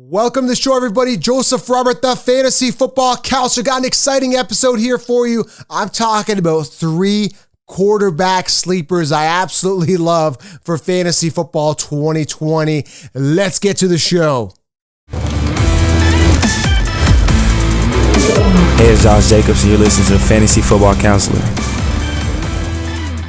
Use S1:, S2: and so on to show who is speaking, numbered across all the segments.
S1: Welcome to the show, everybody. Joseph Robert, the fantasy football counselor. Got an exciting episode here for you. I'm talking about 3 quarterback sleepers I absolutely love for fantasy football 2020. Let's get to the show.
S2: Hey, it's Josh Jacobs, and you're listening to the Fantasy Football Counselor.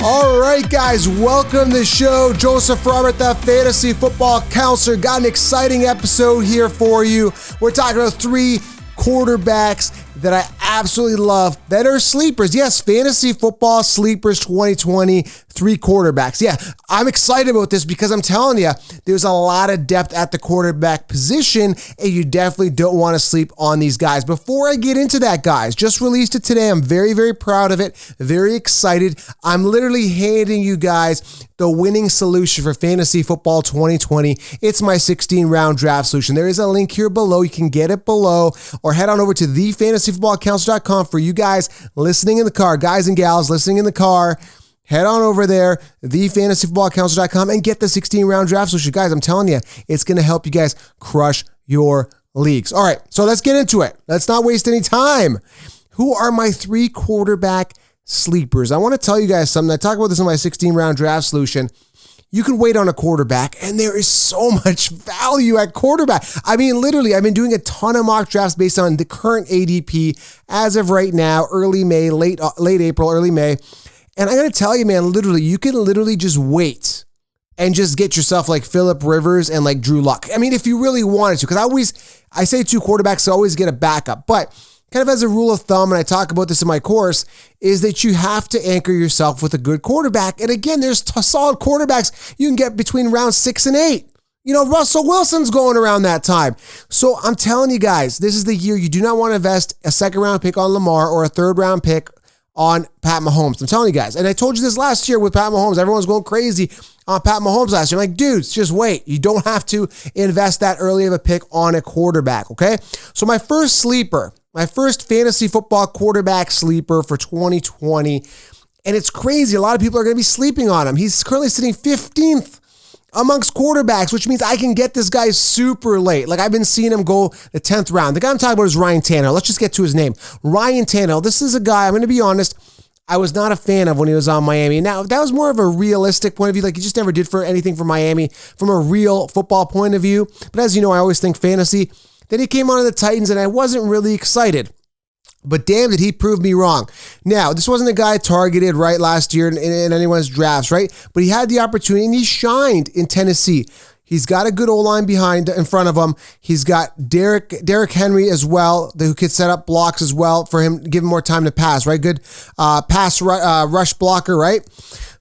S1: All right, guys, welcome to the show. Joseph Robert, the fantasy football counselor. Got an exciting episode here for you. We're talking about 3 quarterbacks that I absolutely love that are sleepers. Yes, fantasy football sleepers 2020, 3 quarterbacks. Yeah, I'm excited about this because I'm telling you, there's a lot of depth at the quarterback position, and you definitely don't want to sleep on these guys. Before I get into that, guys, just released it today. I'm very, very proud of it. Very excited. I'm literally handing you guys the winning solution for fantasy football 2020. It's my 16-round draft solution. There is a link here below. You can get it below, or head on over to thefantasyfootballcounselor.com for you guys listening in the car, guys and gals listening in the car. Head on over there, thefantasyfootballcounselor.com, and get the 16-round draft solution. Guys, I'm telling you, it's going to help you guys crush your leagues. All right, so let's get into it. Let's not waste any time. Who are my 3 quarterback sleepers? I want to tell you guys something. I talk about this in my 16-round draft solution. You can wait on a quarterback, and there is so much value at quarterback. I mean, literally, I've been doing a ton of mock drafts based on the current ADP as of right now, early May, late April, early May. And I'm going to tell you, man, literally, you can literally just wait and just get yourself like Phillip Rivers and like Drew Luck. I mean, if you really wanted to, because I say 2 quarterbacks, so always get a backup. But kind of as a rule of thumb, and I talk about this in my course, is that you have to anchor yourself with a good quarterback. And again, there's solid quarterbacks you can get between rounds 6 and 8. You know, Russell Wilson's going around that time. So I'm telling you guys, this is the year you do not want to invest a 2nd-round pick on Lamar or a 3rd-round pick on Pat Mahomes. I'm telling you guys. And I told you this last year with Pat Mahomes. Everyone's going crazy on Pat Mahomes last year. I'm like, dudes, just wait. You don't have to invest that early of a pick on a quarterback, okay? So my first sleeper, my first fantasy football quarterback sleeper for 2020, and it's crazy. A lot of people are going to be sleeping on him. He's currently sitting 15th amongst quarterbacks, which means I can get this guy super late. Like, I've been seeing him go the 10th round. The guy I'm talking about is Ryan Tannehill. Let's just get to his name. Ryan Tannehill. This is a guy, I'm going to be honest, I was not a fan of when he was on Miami. Now, that was more of a realistic point of view. Like, he just never did for anything for Miami from a real football point of view. But as you know, I always think fantasy. Then he came on to the Titans, and I wasn't really excited. But damn, did he prove me wrong. Now, this wasn't a guy targeted, right, last year in anyone's drafts, right? But he had the opportunity, and he shined in Tennessee. He's got a good O-line in front of him. He's got Derrick Henry as well, who could set up blocks as well for him, give him more time to pass, right? Good pass rush blocker, right?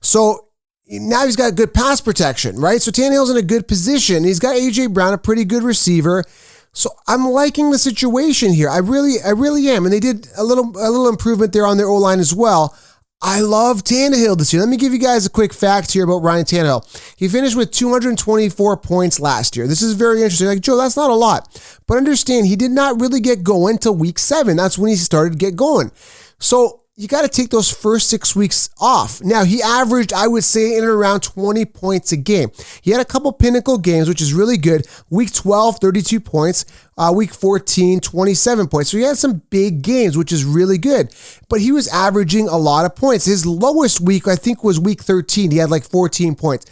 S1: So now he's got good pass protection, right? So Tannehill's in a good position. He's got A.J. Brown, a pretty good receiver. So I'm liking the situation here. I really am. And they did a little improvement there on their O-line as well. I love Tannehill this year. Let me give you guys a quick fact here about Ryan Tannehill. He finished with 224 points last year. This is very interesting. Like, Joe, that's not a lot. But understand, he did not really get going till week 7. That's when he started to get going. So you got to take those first 6 weeks off. Now, he averaged, I would say, in and around 20 points a game. He had a couple pinnacle games, which is really good. Week 12, 32 points. Week 14, 27 points. So he had some big games, which is really good. But he was averaging a lot of points. His lowest week, I think, was week 13. He had like 14 points.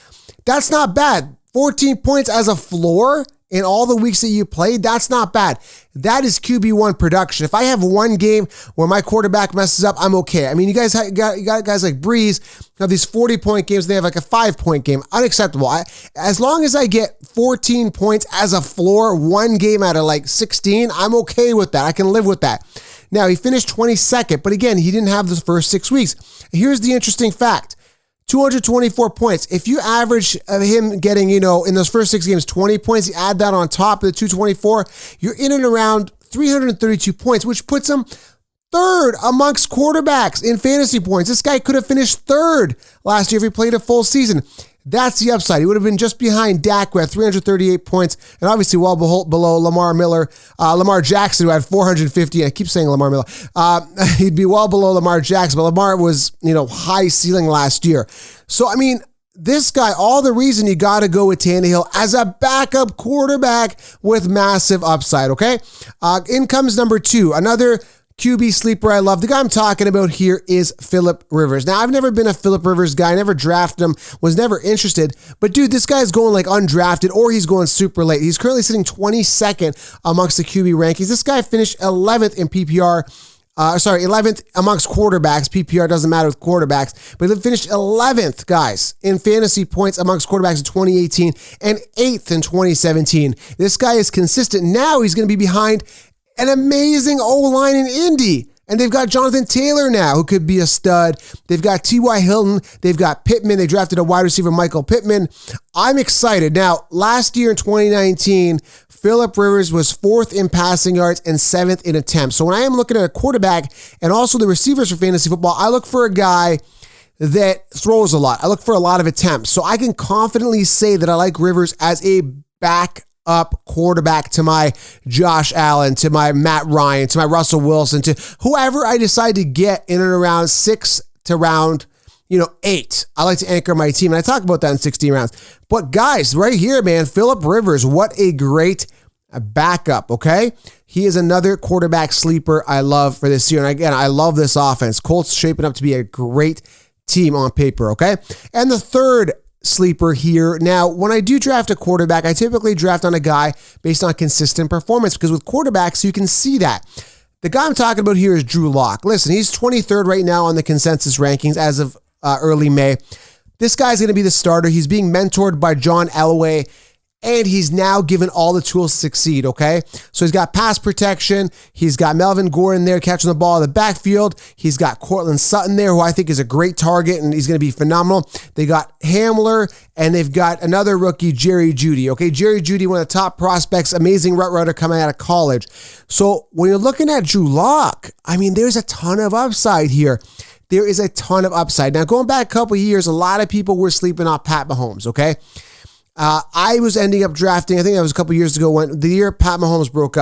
S1: That's not bad. 14 points as a floor in all the weeks that you played, that's not bad. That is QB1 production. If I have one game where my quarterback messes up, I'm okay. I mean, you guys got guys like Breeze who have these 40-point games. They have like a 5-point game. Unacceptable. As long as I get 14 points as a floor, one game out of like 16, I'm okay with that. I can live with that. Now, he finished 22nd, but again, he didn't have the first 6 weeks. Here's the interesting fact. 224 points. If you average him getting, in those first 6 games, 20 points, you add that on top of the 224, you're in and around 332 points, which puts him 3rd amongst quarterbacks in fantasy points. This guy could have finished 3rd last year if he played a full season. That's the upside. He would have been just behind Dak, who had 338 points, and obviously well below Lamar Jackson, who had 450. I keep saying Lamar Miller. He'd be well below Lamar Jackson, but Lamar was, high ceiling last year. So, I mean, this guy, all the reason you got to go with Tannehill as a backup quarterback with massive upside, okay? In comes number 2, another QB sleeper I love. The guy I'm talking about here is Philip Rivers. Now, I've never been a Philip Rivers guy. I never drafted him, was never interested. But dude, this guy's going like undrafted or he's going super late. He's currently sitting 22nd amongst the QB rankings. This guy finished 11th in PPR. 11th amongst quarterbacks. PPR doesn't matter with quarterbacks, but he finished 11th, guys, in fantasy points amongst quarterbacks in 2018 and 8th in 2017. This guy is consistent. Now he's going to be behind an amazing O-line in Indy. And they've got Jonathan Taylor now, who could be a stud. They've got T.Y. Hilton. They've got Pittman. They drafted a wide receiver, Michael Pittman. I'm excited. Now, last year in 2019, Philip Rivers was 4th in passing yards and 7th in attempts. So when I am looking at a quarterback and also the receivers for fantasy football, I look for a guy that throws a lot. I look for a lot of attempts. So I can confidently say that I like Rivers as a backup quarterback to my Josh Allen, to my Matt Ryan, to my Russell Wilson, to whoever I decide to get in and around 6 to round 8. I like to anchor my team, and I talk about that in 16 rounds. But guys, right here, man, Philip Rivers, what a great backup, okay? He is another quarterback sleeper I love for this year. And again, I love this offense. Colts shaping up to be a great team on paper, okay? And the third sleeper here. Now, when I do draft a quarterback, I typically draft on a guy based on consistent performance because with quarterbacks, you can see that. The guy I'm talking about here is Drew Lock. Listen, he's 23rd right now on the consensus rankings as of early May. This guy's going to be the starter. He's being mentored by John Elway, and he's now given all the tools to succeed, okay? So he's got pass protection. He's got Melvin Gordon there catching the ball in the backfield. He's got Cortland Sutton there, who I think is a great target, and he's going to be phenomenal. They got Hamler, and they've got another rookie, Jerry Jeudy, okay? Jerry Jeudy, one of the top prospects, amazing route runner coming out of college. So when you're looking at Drew Lock, I mean, there's a ton of upside here. There is a ton of upside. Now, going back a couple of years, a lot of people were sleeping on Pat Mahomes, okay? I was ending up drafting, I think that was a couple years ago, when the year Pat Mahomes broke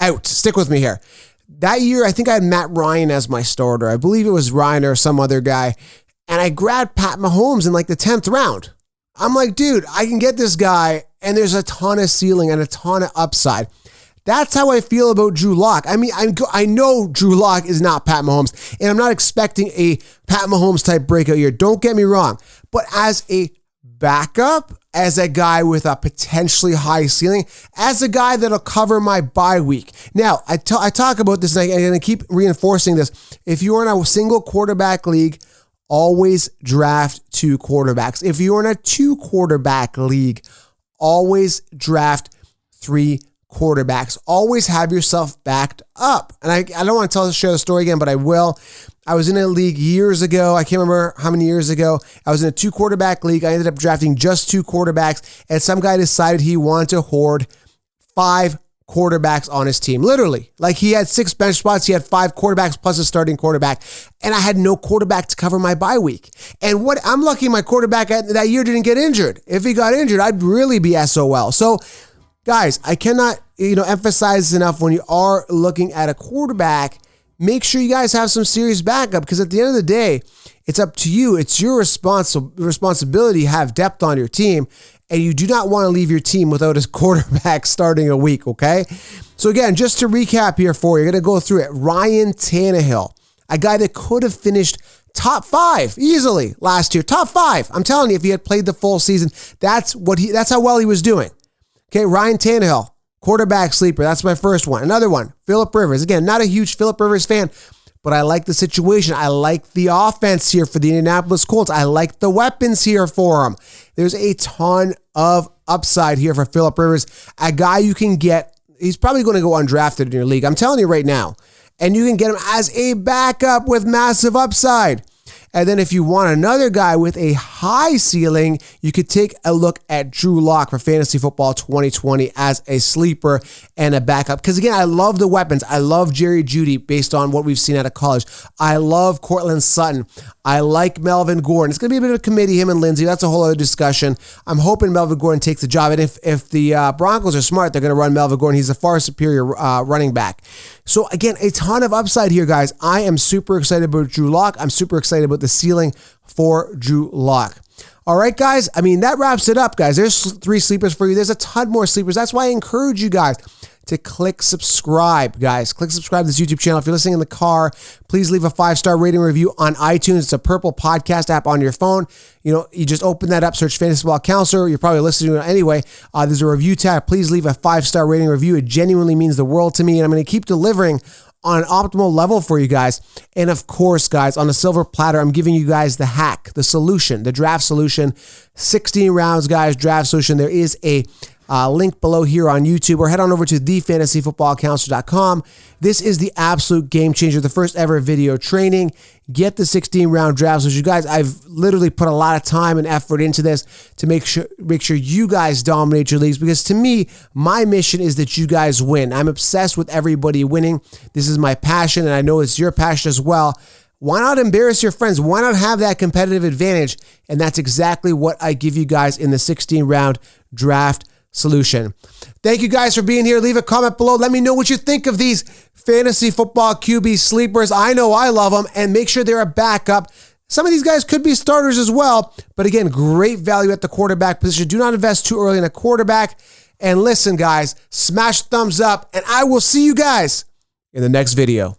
S1: out. Stick with me here. That year, I think I had Matt Ryan as my starter. I believe it was Ryan or some other guy. And I grabbed Pat Mahomes in like the 10th round. I'm like, dude, I can get this guy, and there's a ton of ceiling and a ton of upside. That's how I feel about Drew Lock. I mean, I know Drew Lock is not Pat Mahomes, and I'm not expecting a Pat Mahomes type breakout year. Don't get me wrong. But as a backup, as a guy with a potentially high ceiling, as a guy that'll cover my bye week. Now, I talk about this, and I'm going to keep reinforcing this. If you're in a single quarterback league, always draft 2 quarterbacks. If you're in a 2 quarterback league, always draft 3 quarterbacks. Always have yourself backed up. And I don't want to share the story again, but I will. I was in a league years ago. I can't remember how many years ago. I was in a 2 quarterback league. I ended up drafting just 2 quarterbacks, and some guy decided he wanted to hoard 5 quarterbacks on his team. Literally. Like, he had 6 bench spots. He had 5 quarterbacks plus a starting quarterback, and I had no quarterback to cover my bye week. And I'm lucky my quarterback that year didn't get injured. If he got injured, I'd really be SOL. So, guys, I cannot emphasize this enough. When you are looking at a quarterback, make sure you guys have some serious backup, because at the end of the day, it's up to you. It's your responsibility to have depth on your team, and you do not want to leave your team without a quarterback starting a week, okay? So again, just to recap here for you, I'm going to go through it. Ryan Tannehill, a guy that could have finished top 5 easily last year. Top 5. I'm telling you, if he had played the full season, that's how well he was doing. Okay, Ryan Tannehill, quarterback sleeper. That's my first one. Another one, Philip Rivers. Again, not a huge Philip Rivers fan, but I like the situation. I like the offense here for the Indianapolis Colts. I like the weapons here for him. There's a ton of upside here for Philip Rivers, a guy you can get. He's probably going to go undrafted in your league. I'm telling you right now. And you can get him as a backup with massive upside. And then if you want another guy with a high ceiling, you could take a look at Drew Lock for Fantasy Football 2020 as a sleeper and a backup. Because again, I love the weapons. I love Jerry Jeudy based on what we've seen out of college. I love Cortland Sutton. I like Melvin Gordon. It's going to be a bit of a committee, him and Lindsey. That's a whole other discussion. I'm hoping Melvin Gordon takes the job. And if the Broncos are smart, they're going to run Melvin Gordon. He's a far superior running back. So again, a ton of upside here, guys. I am super excited about Drew Lock. I'm super excited about the ceiling for Drew Lock. All right, guys. I mean, that wraps it up, guys. There's 3 sleepers for you. There's a ton more sleepers. That's why I encourage you guys to click subscribe, guys. Click subscribe to this YouTube channel. If you're listening in the car, please leave a 5-star rating review on iTunes. It's a purple podcast app on your phone. You just open that up, search Fantasy Football Counselor. You're probably listening to it anyway. There's a review tab. Please leave a 5-star rating review. It genuinely means the world to me, and I'm going to keep delivering on an optimal level for you guys. And of course, guys, on the silver platter, I'm giving you guys the hack, the solution, the draft solution. 16 rounds, guys, draft solution. There is a link below here on YouTube, or head on over to thefantasyfootballcounselor.com. This is the absolute game changer, the first ever video training. Get the 16-round draft solution. Guys, I've literally put a lot of time and effort into this to make sure you guys dominate your leagues, because to me, my mission is that you guys win. I'm obsessed with everybody winning. This is my passion, and I know it's your passion as well. Why not embarrass your friends? Why not have that competitive advantage? And that's exactly what I give you guys in the 16-round draft solution. Thank you guys for being here. Leave a comment below. Let me know what you think of these fantasy football QB sleepers. I know I love them, and make sure they're a backup. Some of these guys could be starters as well, but again, great value at the quarterback position. Do not invest too early in a quarterback. And listen, guys, smash thumbs up, and I will see you guys in the next video.